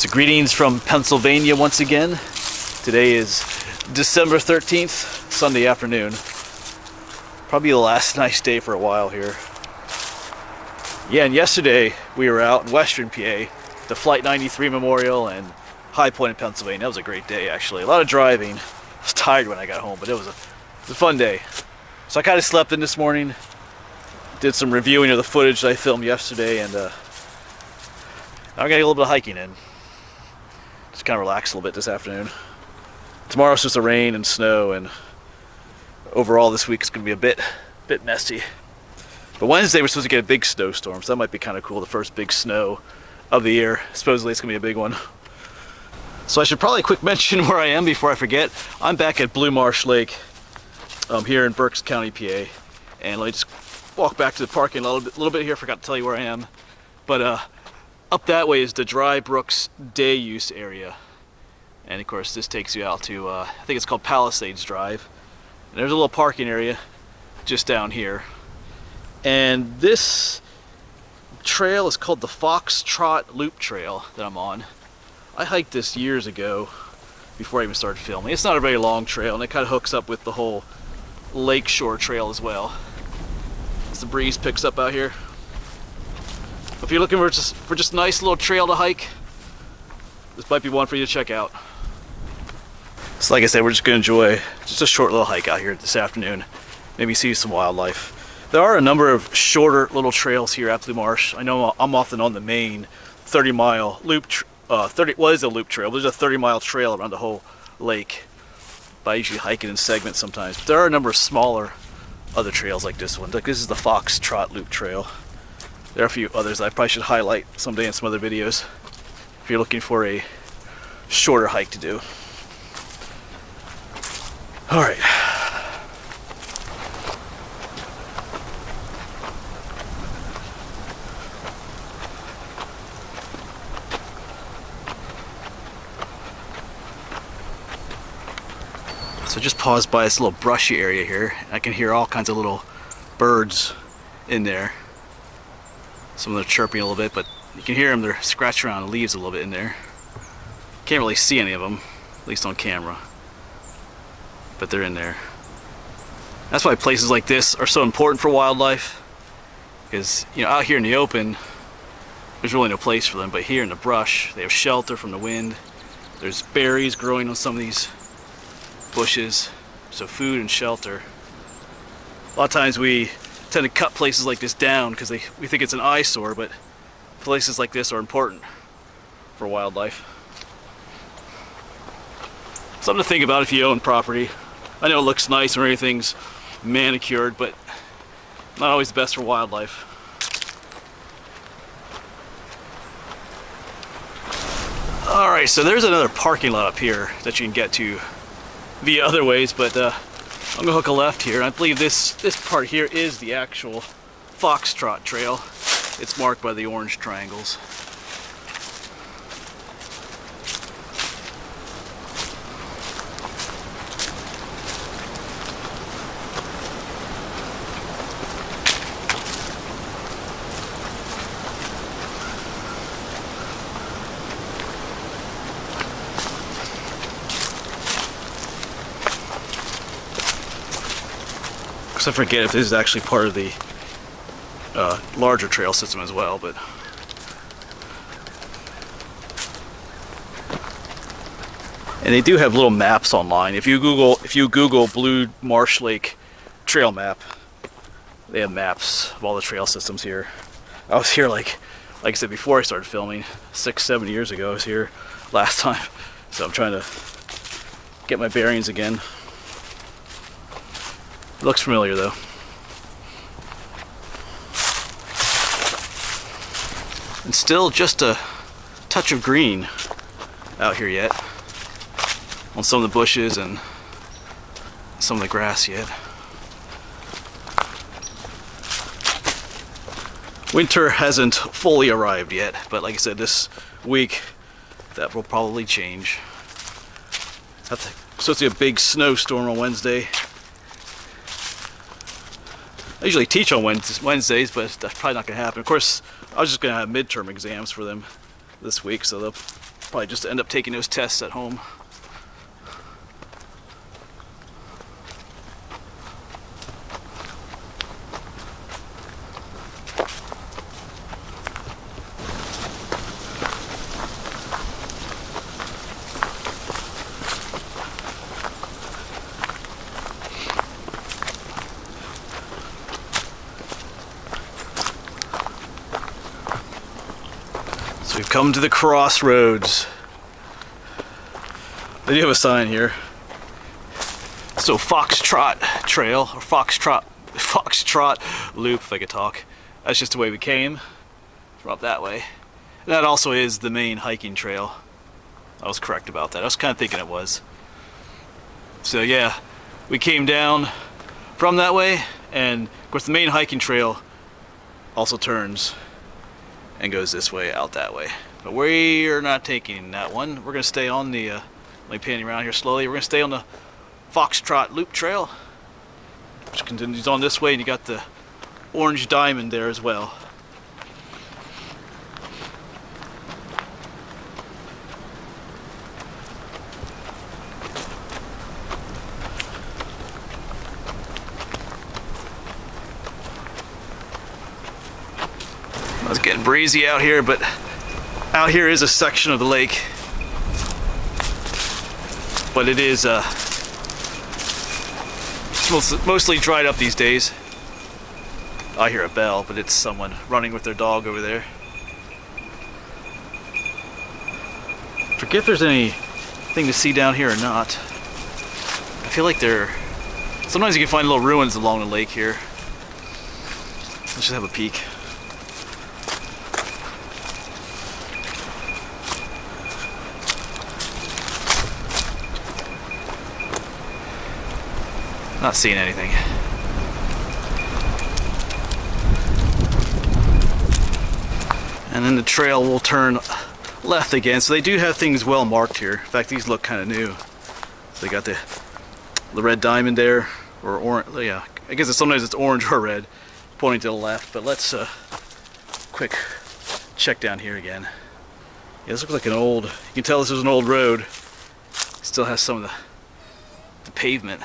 So greetings from Pennsylvania once again. Today is December 13th, Sunday afternoon. Probably the last nice day for a while here. Yeah, and yesterday we were out in Western PA, the Flight 93 Memorial and High Point in Pennsylvania. That was a great day actually. A lot of driving. I was tired when I got home, but it was a fun day. So I kind of slept in this morning, did some reviewing of the footage that I filmed yesterday, and I'm gonna get a little bit of hiking in. Just kind of relax a little bit this afternoon. Tomorrow's just a rain and snow, and overall this week is going to be a bit messy. But Wednesday we're supposed to get a big snowstorm, so that might be kind of cool. The first big snow of the year. Supposedly it's going to be a big one. So I should probably quick mention where I am before I forget. I'm back at Blue Marsh Lake here in Berks County, PA. And let me just walk back to the parking a little bit here. I forgot to tell you where I am. But up that way is the Dry Brooks day use area. And of course this takes you out to, I think it's called Palisades Drive. And there's a little parking area just down here. And this trail is called the Foxtrot Loop Trail that I'm on. I hiked this years ago before I even started filming. It's not a very long trail, and it kind of hooks up with the whole Lakeshore trail as well. As the breeze picks up out here. If you're looking for just a nice little trail to hike, this might be one for you to check out. So like I said, we're just going to enjoy just a short little hike out here this afternoon. Maybe see some wildlife. There are a number of shorter little trails here at Blue Marsh. I know I'm often on the main 30-mile loop, what is a loop trail? There's a 30-mile trail around the whole lake. But I usually hike it in segments sometimes. But there are a number of smaller other trails like this one. Like this is the Foxtrot Loop Trail. There are a few others I probably should highlight someday in some other videos if you're looking for a shorter hike to do. Alright. So just paused by this little brushy area here. I can hear all kinds of little birds in there. Some of them are chirping a little bit, but you can hear them. They're scratching around the leaves a little bit in there. Can't really see any of them, at least on camera. But they're in there. That's why places like this are so important for wildlife. Because, you know, out here in the open, there's really no place for them. But here in the brush, they have shelter from the wind. There's berries growing on some of these bushes. So food and shelter. A lot of times we tend to cut places like this down because we think it's an eyesore, but places like this are important for wildlife. Something to think about if you own property. I know it looks nice when everything's manicured, but not always the best for wildlife. Alright, so there's another parking lot up here that you can get to via other ways, but I'm gonna hook a left here. I believe this part here is the actual Foxtrot Trail. It's marked by the orange triangles. I forget if this is actually part of the larger trail system as well, but and they do have little maps online. If you Google Blue Marsh Lake trail map, they have maps of all the trail systems here. I was here like I said before I started filming 6-7 years ago. I was here last time, so I'm trying to get my bearings again. It looks familiar though. And still just a touch of green out here yet on some of the bushes and some of the grass yet. Winter hasn't fully arrived yet, but like I said, this week that will probably change. Supposed to be a big snowstorm on Wednesday. I usually teach on Wednesdays, but that's probably not going to happen. Of course, I was just going to have midterm exams for them this week, so they'll Probably just end up taking those tests at home. So we've come to the crossroads. They do have a sign here. So Foxtrot Trail, or Foxtrot Loop, if I could talk. That's just the way we came, from up that way. And that also is the main hiking trail. I was correct about that. I was kind of thinking it was. So yeah, we came down from that way, and of course the main hiking trail also turns and goes this way, out that way. But we are not taking that one. We're gonna stay on the, let me pan around here slowly. We're gonna stay on the Foxtrot Loop Trail, which continues on this way, and you got the orange diamond there as well. It's getting breezy out here, but out here is a section of the lake. But it is it's mostly dried up these days. I hear a bell, but it's someone running with their dog over there. Forget if there's anything to see down here or not. I feel like sometimes you can find little ruins along the lake here. Let's just have a peek. Not seeing anything. And then the trail will turn left again. So they do have things well marked here. In fact, these look kind of new. So they got the red diamond there, or orange. Yeah, I guess sometimes it's orange or red, pointing to the left. But let's quick check down here again. Yeah, this looks like an old. You can tell this is an old road. It still has some of the pavement.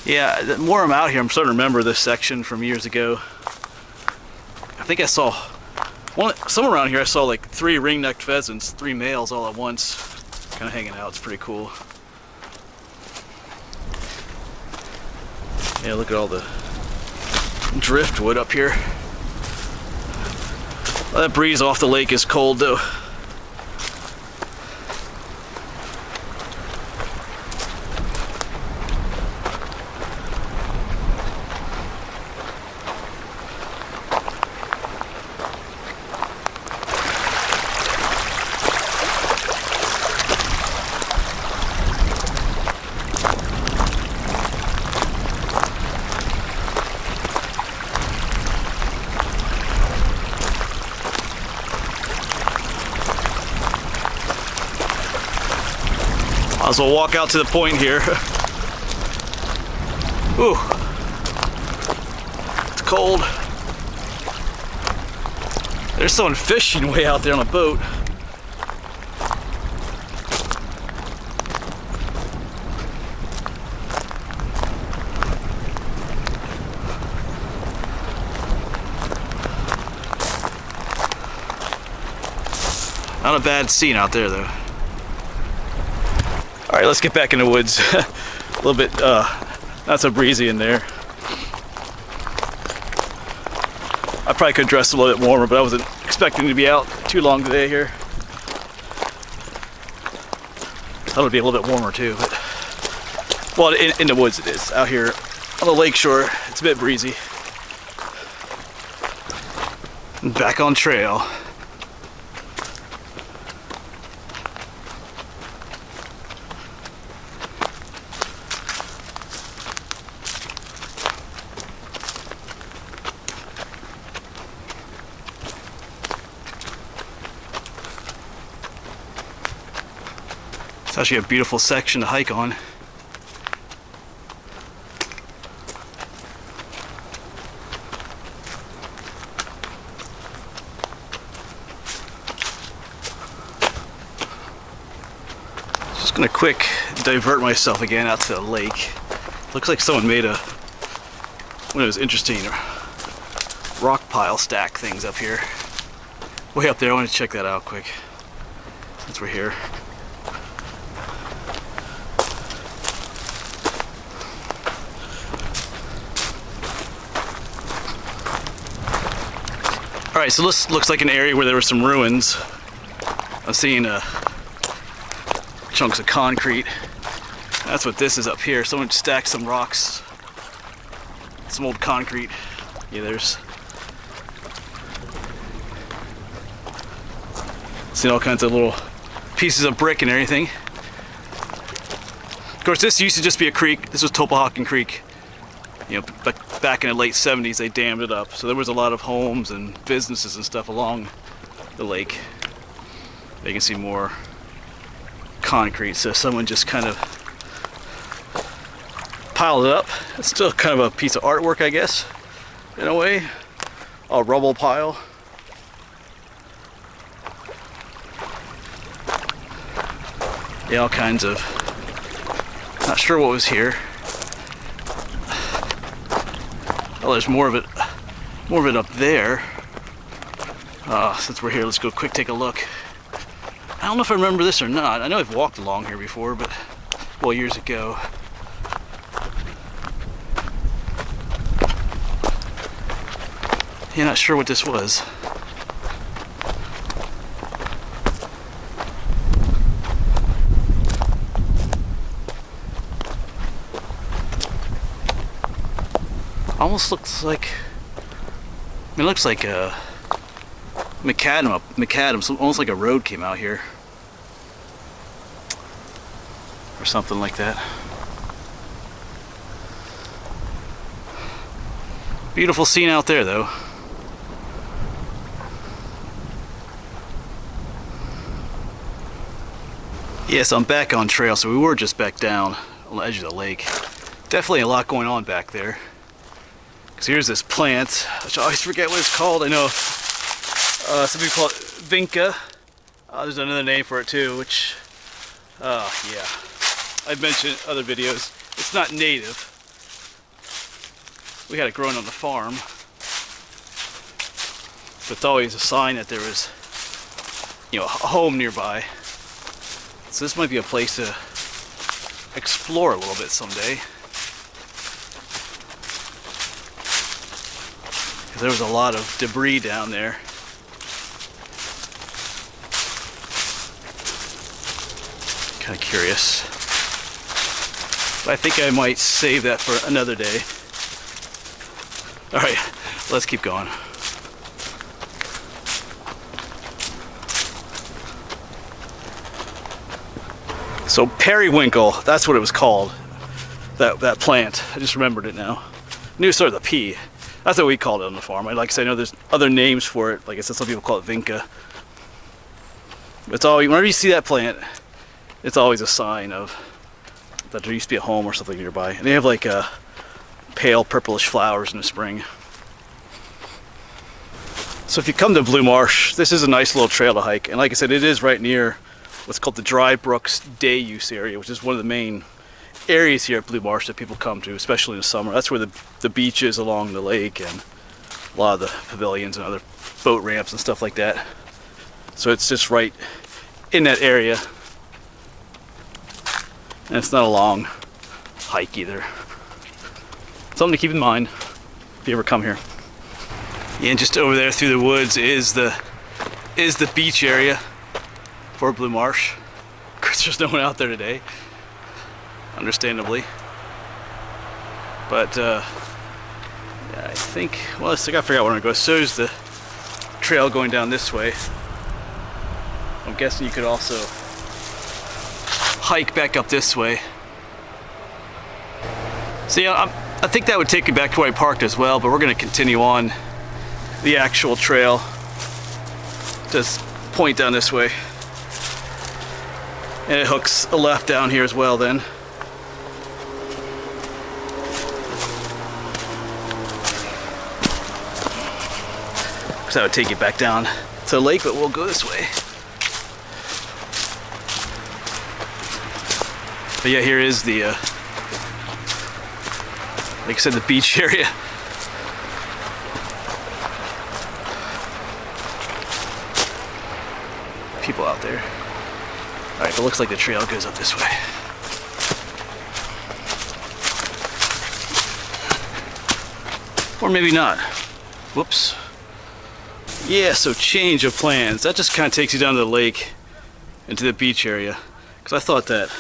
Yeah, the more I'm out here, I'm starting to remember this section from years ago. I think I saw somewhere around here. I saw like 3 ring-necked pheasants, 3 males all at once, kind of hanging out. It's pretty cool. Yeah, look at all the driftwood up here. Well, that breeze off the lake is cold though. Might as well walk out to the point here. Ooh, it's cold. There's someone fishing way out there on a boat. Not a bad scene out there though. All right, let's get back in the woods. A little bit not so breezy in there. I probably could dress a little bit warmer, but I wasn't expecting to be out too long today here. That would be a little bit warmer too, but well, in the woods it is. Out here on the lakeshore, it's a bit breezy. Back on trail. It's actually a beautiful section to hike on. Gonna quick divert myself again out to the lake. Looks like someone made one of those interesting rock pile stack things up here. Way up there, I want to check that out quick since we're here. Alright, so this looks like an area where there were some ruins. I'm seeing chunks of concrete. That's what this is up here. Someone stacked some rocks, some old concrete. Yeah, there's seen all kinds of little pieces of brick and everything. Of course, this used to just be a creek. This was Topahawken Creek. You know, back in the late 70s, they dammed it up. So there was a lot of homes and businesses and stuff along the lake. You can see more concrete. So someone just kind of piled it up. It's still kind of a piece of artwork, I guess, in a way. A rubble pile. Yeah, all kinds of. Not sure what was here. Oh, there's more of it up there. Since we're here, let's go quick take a look. I don't know if I remember this or not. I know I've walked along here before, but, well, years ago. Yeah, not sure what this was. Almost looks like, it looks like a macadam, almost like a road came out here. Or something like that. Beautiful scene out there though. Yes, I'm back on trail, so we were just back down on the edge of the lake. Definitely a lot going on back there. Because here's this plant, which I always forget what it's called. I know some people call it vinca. There's another name for it too, which, yeah, I've mentioned in other videos. It's not native. We had it growing on the farm. But it's always a sign that there was, you know, a home nearby. So this might be a place to explore a little bit someday. There was a lot of debris down there. Kind of curious. But I think I might save that for another day. Alright, let's keep going. So Periwinkle, that's what it was called. That plant. I just remembered it now. I knew it started with a P. That's what we called it on the farm. Like I said, I know there's other names for it. Like I said, some people call it vinca. It's always, whenever you see that plant, it's always a sign of that there used to be a home or something nearby. And they have like pale purplish flowers in the spring. So if you come to Blue Marsh, this is a nice little trail to hike. And like I said, it is right near what's called the Dry Brooks Day Use Area, which is one of the main areas here at Blue Marsh that people come to, especially in the summer. That's where the beach is along the lake and a lot of the pavilions and other boat ramps and stuff like that. So it's just right in that area. And it's not a long hike either. Something to keep in mind if you ever come here. Yeah, and just over there through the woods is the beach area for Blue Marsh. Of course, there's no one out there today, understandably. But yeah, I think, well, I gotta figure out where I'm gonna go. So there's the trail going down this way. I'm guessing you could also hike back up this way. So yeah, I think that would take you back to where I parked as well, but we're gonna continue on the actual trail. Just point down this way. And it hooks a left down here as well then. Because that would take you back down to the lake, but we'll go this way. But yeah, here is the, like I said, the beach area. People out there. All right, but it looks like the trail goes up this way. Or maybe not. Whoops. Yeah, so change of plans. That just kind of takes you down to the lake into the beach area. Because I thought that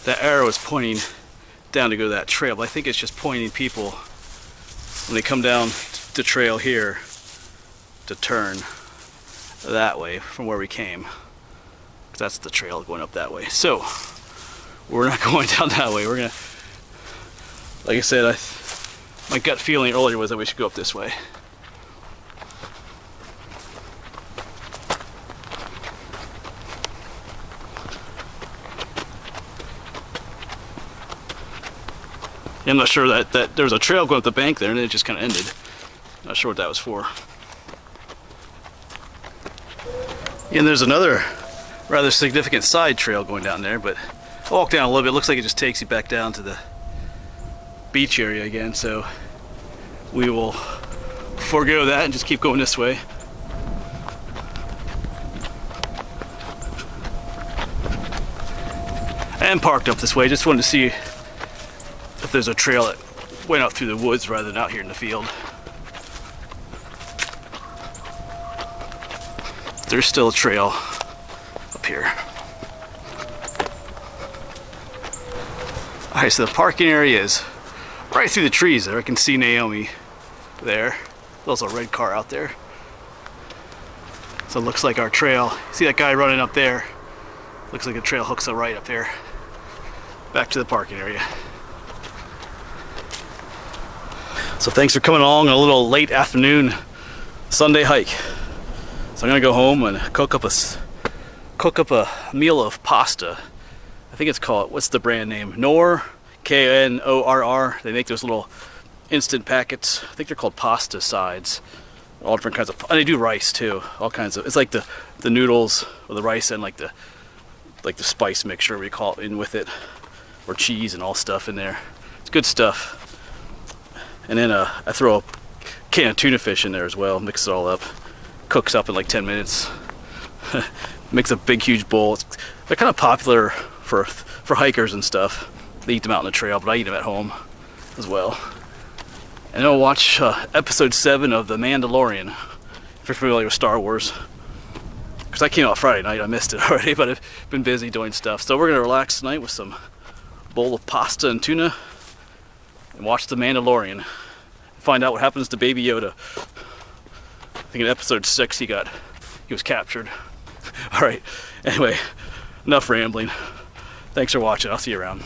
that arrow is pointing down to go to that trail, but I think it's just pointing people when they come down the trail here to turn that way from where we came. That's the trail going up that way. So we're not going down that way. We're gonna, like I said, my gut feeling earlier was that we should go up this way. Yeah, I'm not sure that there was a trail going up the bank there and then it just kind of ended. Not sure what that was for. Yeah, and there's another rather significant side trail going down there, but I'll walk down a little bit. It looks like it just takes you back down to the beach area again, so we will forego that and just keep going this way. I am parked up this way, just wanted to see if there's a trail that went out through the woods rather than out here in the field. There's still a trail up here. Alright, so the parking area is right through the trees there. I can see Naomi there. There's also a red car out there. So it looks like our trail, see that guy running up there? Looks like the trail hooks up right up there. Back to the parking area. So thanks for coming along on a little late afternoon Sunday hike. So I'm gonna go home and cook up a meal of pasta. I think it's called, what's the brand name? Knorr, K-N-O-R-R. They make those little instant packets. I think they're called pasta sides. All different kinds of, and they do rice too. All kinds of, it's like the noodles or the rice and like the spice mixture we call it in with it, or cheese and all stuff in there. It's good stuff. And then I throw a can of tuna fish in there as well. Mix it all up. Cooks up in like 10 minutes. Makes a big huge bowl. They're kind of popular for hikers and stuff. They eat them out on the trail, but I eat them at home as well. And I'll watch episode 7 of The Mandalorian, if you're familiar with Star Wars. Because that came out Friday night, I missed it already, but I've been busy doing stuff. So we're gonna relax tonight with some bowl of pasta and tuna and watch The Mandalorian. Find out what happens to Baby Yoda. I think in episode 6 he was captured. All right, anyway, enough rambling. Thanks for watching, I'll see you around.